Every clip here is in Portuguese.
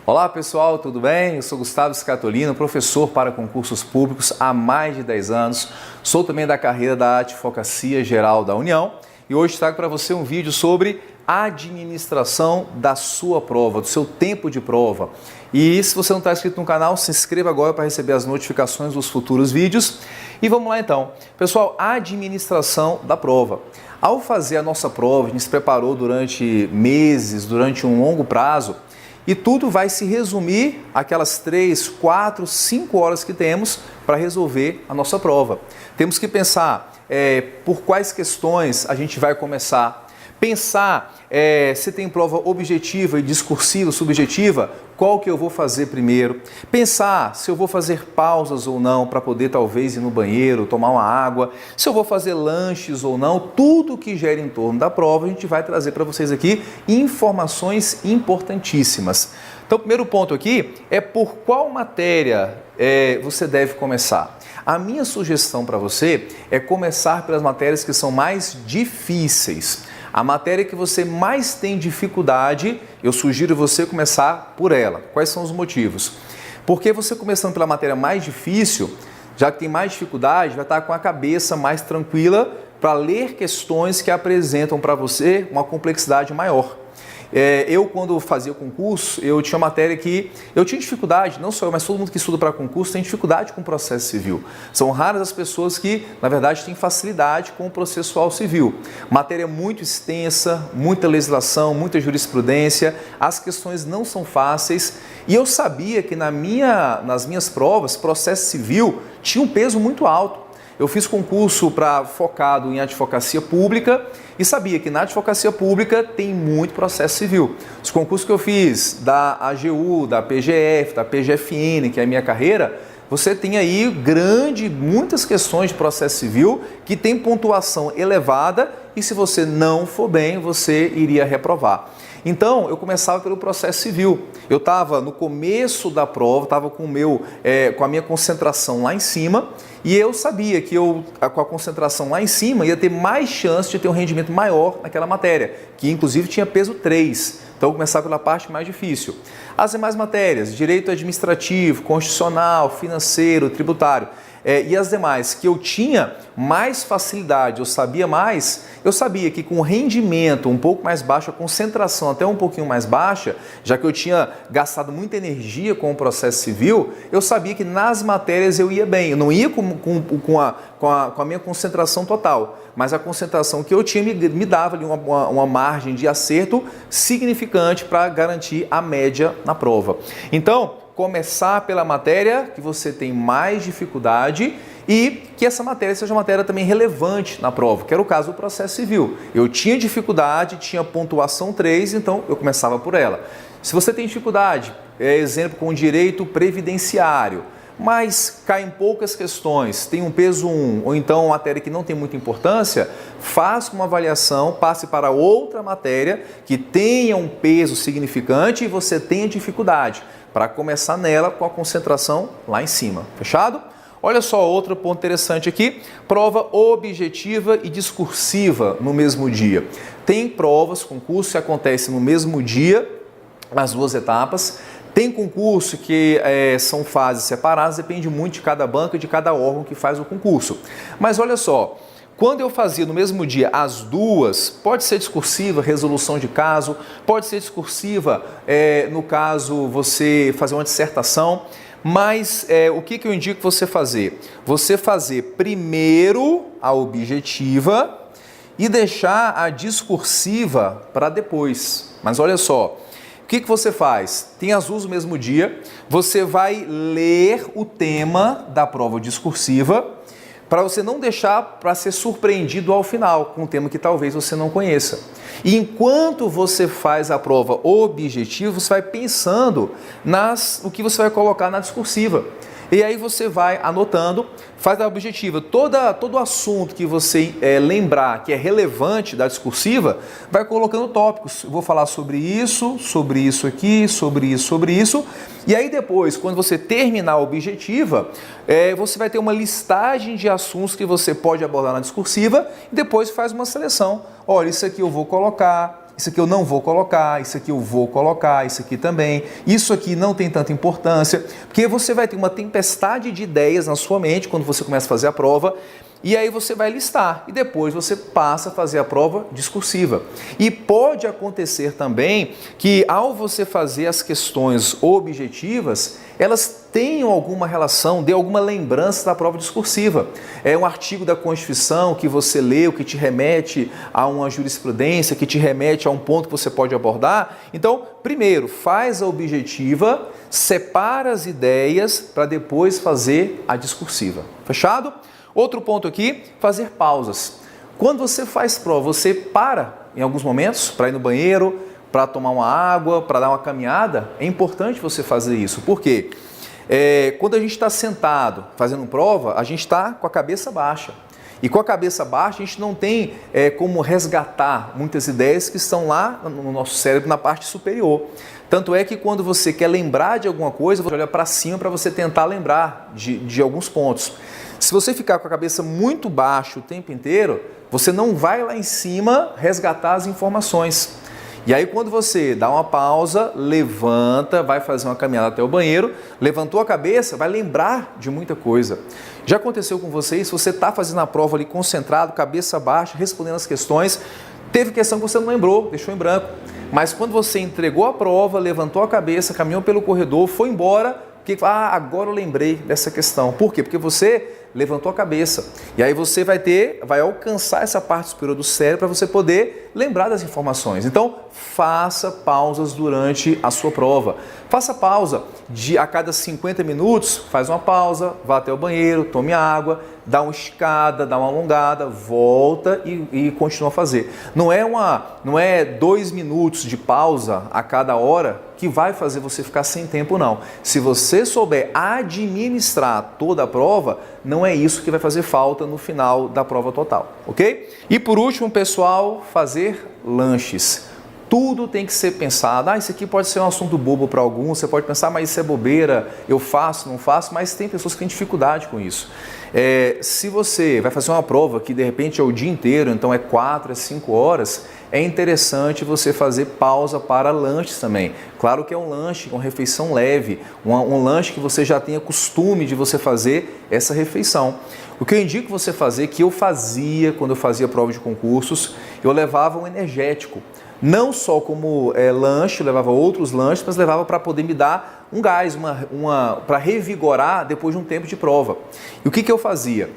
Olá pessoal, tudo bem? Eu sou Gustavo Scatolino, professor para concursos públicos há mais de 10 anos. Sou também da carreira da Advocacia Geral da União e hoje trago para você um vídeo sobre a administração da sua prova, do seu tempo de prova. E se você não está inscrito no canal, se inscreva agora para receber as notificações dos futuros vídeos. E vamos lá então. Pessoal, a administração da prova. Ao fazer a nossa prova, a gente se preparou durante meses, durante um longo prazo, e tudo vai se resumir àquelas 3, 4, 5 horas que temos para resolver a nossa prova. Temos que pensar por quais questões a gente vai começar. Pensar se tem prova objetiva e discursiva, subjetiva, qual que eu vou fazer primeiro. Pensar se eu vou fazer pausas ou não para poder talvez ir no banheiro, tomar uma água, se eu vou fazer lanches ou não, tudo que gera em torno da prova a gente vai trazer para vocês aqui informações importantíssimas. Então o primeiro ponto aqui é por qual matéria você deve começar. A minha sugestão para você é começar pelas matérias que são mais difíceis. A matéria que você mais tem dificuldade, eu sugiro você começar por ela. Quais são os motivos? Porque você começando pela matéria mais difícil, já que tem mais dificuldade, vai estar com a cabeça mais tranquila para ler questões que apresentam para você uma complexidade maior. Eu, quando fazia concurso, eu tinha matéria que eu tinha dificuldade, não só eu, mas todo mundo que estuda para concurso tem dificuldade com o processo civil. São raras as pessoas que, na verdade, têm facilidade com o processual civil. Matéria muito extensa, muita legislação, muita jurisprudência, as questões não são fáceis e eu sabia que nas minhas provas, processo civil tinha um peso muito alto. Eu fiz concurso focado em advocacia pública e sabia que na advocacia pública tem muito processo civil. Os concursos que eu fiz da AGU, da PGF, da PGFN, que é a minha carreira, você tem aí muitas questões de processo civil que tem pontuação elevada e se você não for bem, você iria reprovar. Então, eu começava pelo processo civil. Eu estava no começo da prova, estava com a minha concentração lá em cima e eu sabia que com a concentração lá em cima, ia ter mais chance de ter um rendimento maior naquela matéria, que inclusive tinha peso 3. Então, eu começava pela parte mais difícil. As demais matérias, direito administrativo, constitucional, financeiro, tributário, e as demais que eu tinha mais facilidade, eu sabia que com o rendimento um pouco mais baixo, a concentração até um pouquinho mais baixa, já que eu tinha gastado muita energia com o processo civil, eu sabia que nas matérias eu ia bem, eu não ia com a minha concentração total, mas a concentração que eu tinha me dava ali uma margem de acerto significante para garantir a média na prova. Então, começar pela matéria que você tem mais dificuldade e que essa matéria seja uma matéria também relevante na prova, que era o caso do processo civil. Eu tinha dificuldade, tinha pontuação 3, então eu começava por ela. Se você tem dificuldade, exemplo com direito previdenciário, mas cai em poucas questões, tem um peso 1, ou então uma matéria que não tem muita importância, faça uma avaliação, passe para outra matéria que tenha um peso significante e você tenha dificuldade, para começar nela com a concentração lá em cima. Fechado? Olha só outro ponto interessante aqui, prova objetiva e discursiva no mesmo dia. Tem provas, concursos que acontecem no mesmo dia, as duas etapas. Tem concurso que são fases separadas, depende muito de cada banca e de cada órgão que faz o concurso. Mas olha só, quando eu fazia no mesmo dia as duas, pode ser discursiva, resolução de caso, pode ser discursiva, no caso você fazer uma dissertação, mas o que eu indico você fazer? Você fazer primeiro a objetiva e deixar a discursiva para depois. Mas olha só, o que você faz? Tem as duas no mesmo dia, você vai ler o tema da prova discursiva para você não deixar para ser surpreendido ao final com um tema que talvez você não conheça. E enquanto você faz a prova objetiva, você vai pensando no que você vai colocar na discursiva. E aí você vai anotando, faz a objetiva, todo assunto que você lembrar que é relevante da discursiva, vai colocando tópicos. Eu vou falar sobre isso aqui, sobre isso. E aí depois, quando você terminar a objetiva, você vai ter uma listagem de assuntos que você pode abordar na discursiva e depois faz uma seleção. Olha, isso aqui eu vou colocar, isso aqui eu não vou colocar, isso aqui eu vou colocar, isso aqui também, isso aqui não tem tanta importância, porque você vai ter uma tempestade de ideias na sua mente quando você começa a fazer a prova, e aí você vai listar e depois você passa a fazer a prova discursiva. E pode acontecer também que ao você fazer as questões objetivas, elas tenham alguma relação, dê alguma lembrança da prova discursiva. É um artigo da Constituição que você leu, que te remete a uma jurisprudência, que te remete a um ponto que você pode abordar. Então, primeiro, faz a objetiva, separa as ideias para depois fazer a discursiva. Fechado? Outro ponto aqui, fazer pausas. Quando você faz prova, você para em alguns momentos para ir no banheiro, para tomar uma água, para dar uma caminhada. É importante você fazer isso. Por quê? Quando a gente está sentado fazendo prova, a gente está com a cabeça baixa. E com a cabeça baixa, a gente não tem como resgatar muitas ideias que estão lá no nosso cérebro, na parte superior. Tanto é que quando você quer lembrar de alguma coisa, você olha para cima para você tentar lembrar de alguns pontos. Se você ficar com a cabeça muito baixa o tempo inteiro, você não vai lá em cima resgatar as informações. E aí quando você dá uma pausa, levanta, vai fazer uma caminhada até o banheiro, levantou a cabeça, vai lembrar de muita coisa. Já aconteceu com vocês? Se você está fazendo a prova ali concentrado, cabeça baixa, respondendo as questões, teve questão que você não lembrou, deixou em branco. Mas quando você entregou a prova, levantou a cabeça, caminhou pelo corredor, foi embora, agora eu lembrei dessa questão. Por quê? Porque você levantou a cabeça. E aí você vai alcançar essa parte superior do cérebro para você poder lembrar das informações. Então, faça pausas durante a sua prova. Faça pausa a cada 50 minutos, faz uma pausa, vá até o banheiro, tome água, dá uma esticada, dá uma alongada, volta e continua a fazer. Não é 2 minutos de pausa a cada hora que vai fazer você ficar sem tempo, não. Se você souber administrar toda a prova, não é isso que vai fazer falta no final da prova total, ok? E por último, pessoal, fazer lanches. Tudo tem que ser pensado. Isso aqui pode ser um assunto bobo para alguns, você pode pensar, mas isso é bobeira, eu faço, não faço, mas tem pessoas que têm dificuldade com isso. Se você vai fazer uma prova que de repente é o dia inteiro, então é 4 a 5 horas, é interessante você fazer pausa para lanches também. Claro que é um lanche com refeição leve, um lanche que você já tenha costume de você fazer essa refeição. O que eu indico você fazer, que eu fazia quando eu fazia prova de concursos, eu levava um energético. Não só como lanche, eu levava outros lanches, mas levava para poder me dar um gás, para revigorar depois de um tempo de prova. E o que eu fazia?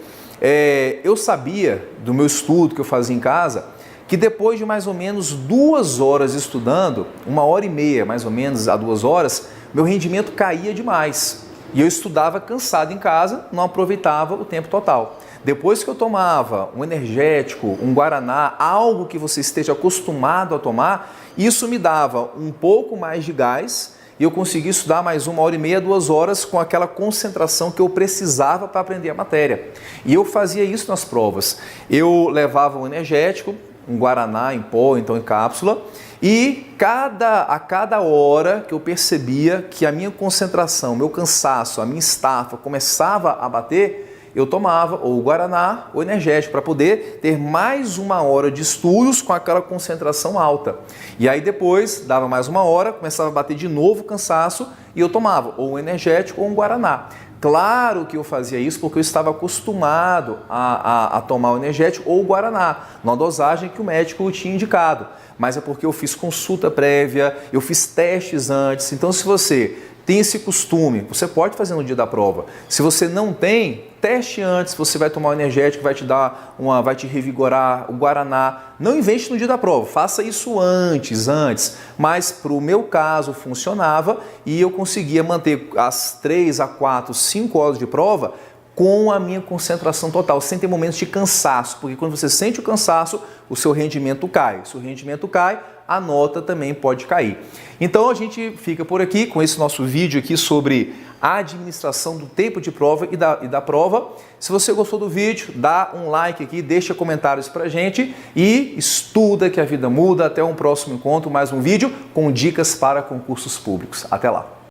Eu sabia do meu estudo que eu fazia em casa, que depois de mais ou menos 2 horas estudando, 1h30 mais ou menos a 2 horas, meu rendimento caía demais. E eu estudava cansado em casa, não aproveitava o tempo total. Depois que eu tomava um energético, um guaraná, algo que você esteja acostumado a tomar, isso me dava um pouco mais de gás e eu conseguia estudar mais 1h30, 2 horas com aquela concentração que eu precisava para aprender a matéria. E eu fazia isso nas provas. Eu levava um energético, um guaraná em pó, então em cápsula, e a cada hora que eu percebia que a minha concentração, meu cansaço, a minha estafa começava a bater, eu tomava ou o guaraná ou energético para poder ter mais 1 hora de estudos com aquela concentração alta. E aí depois dava mais 1 hora, começava a bater de novo o cansaço e eu tomava ou um energético ou um guaraná. Claro que eu fazia isso porque eu estava acostumado a tomar o energético ou o guaraná, numa dosagem que o médico tinha indicado. Mas é porque eu fiz consulta prévia, eu fiz testes antes. Então, se você tem esse costume, você pode fazer no dia da prova. Se você não tem, teste antes, você vai tomar o energético, vai te revigorar, o guaraná. Não invente no dia da prova, faça isso antes. Mas para o meu caso funcionava e eu conseguia manter as 3 a 4, 5 horas de prova com a minha concentração total, sem ter momentos de cansaço, porque quando você sente o cansaço, o seu rendimento cai. Se o rendimento cai, a nota também pode cair. Então a gente fica por aqui com esse nosso vídeo aqui sobre a administração do tempo de prova e da prova. Se você gostou do vídeo, dá um like aqui, deixa comentários pra gente e estuda que a vida muda. Até um próximo encontro, mais um vídeo com dicas para concursos públicos. Até lá!